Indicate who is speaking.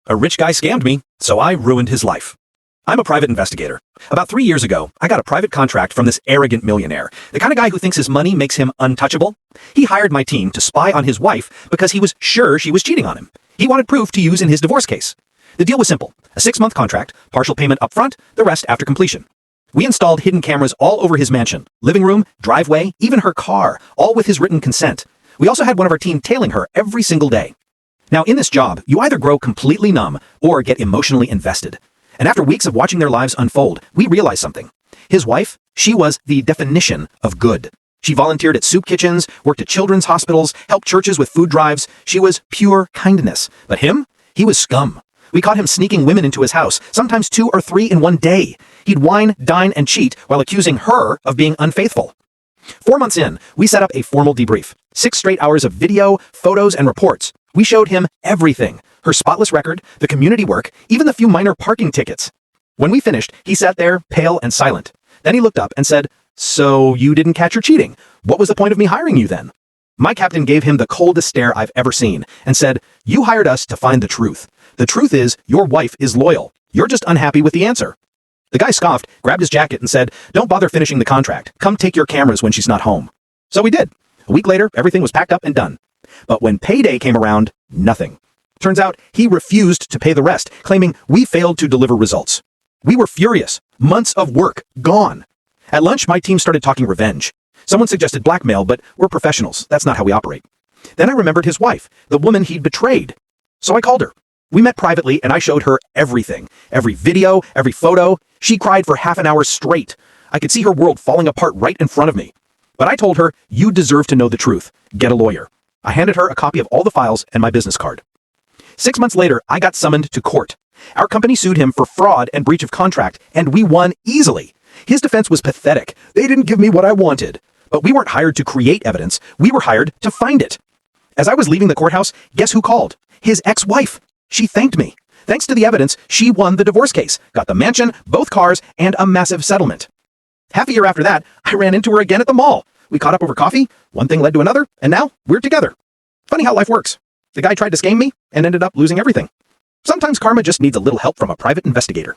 Speaker 1: A rich guy scammed me, so I ruined his life. I'm a private investigator. About 3 years ago, I got a private contract from this arrogant millionaire, the kind of guy who thinks his money makes him untouchable. He hired my team to spy on his wife because he was sure she was cheating on him. He wanted proof to use in his divorce case. The deal was simple: a 6-month contract, partial payment up front, the rest after completion. We installed hidden cameras all over his mansion, living room, driveway, even her car, all with his written consent. We also had one of our team tailing her every single day. Now, in this job, you either grow completely numb or get emotionally invested. And after weeks of watching their lives unfold, we realized something. His wife, she was the definition of good. She volunteered at soup kitchens, worked at children's hospitals, helped churches with food drives. She was pure kindness. But him? He was scum. We caught him sneaking women into his house, sometimes 2 or 3 in one day. He'd wine, dine, and cheat while accusing her of being unfaithful. 4 months in, we set up a formal debrief. 6 straight hours of video, photos, and reports. We showed him everything: her spotless record, the community work, even the few minor parking tickets. When we finished, he sat there, pale and silent. Then he looked up and said, "So you didn't catch her cheating? What was the point of me hiring you then?" My captain gave him the coldest stare I've ever seen and said, "You hired us to find the truth. The truth is, your wife is loyal. You're just unhappy with the answer." The guy scoffed, grabbed his jacket and said, "Don't bother finishing the contract. Come take your cameras when she's not home." So we did. A week later, everything was packed up and done. But when payday came around, nothing. Turns out he refused to pay the rest, claiming we failed to deliver results. We were furious. Months of work gone. At lunch, my team started talking revenge. Someone suggested blackmail, but we're professionals. That's not how we operate. Then I remembered his wife, the woman he'd betrayed. So I called her. We met privately, and I showed her everything. Every video, every photo. She cried for half an hour straight. I could see her world falling apart right in front of me. But I told her, "You deserve to know the truth. Get a lawyer." I handed her a copy of all the files and my business card. 6 months later, I got summoned to court. Our company sued him for fraud and breach of contract, and we won easily. His defense was pathetic. They didn't give me what I wanted. But we weren't hired to create evidence. We were hired to find it. As I was leaving the courthouse, guess who called? His ex-wife. She thanked me. Thanks to the evidence, she won the divorce case, got the mansion, both cars, and a massive settlement. Half a year after that, I ran into her again at the mall. We caught up over coffee, one thing led to another, and now we're together. Funny how life works. The guy tried to scam me and ended up losing everything. Sometimes karma just needs a little help from a private investigator.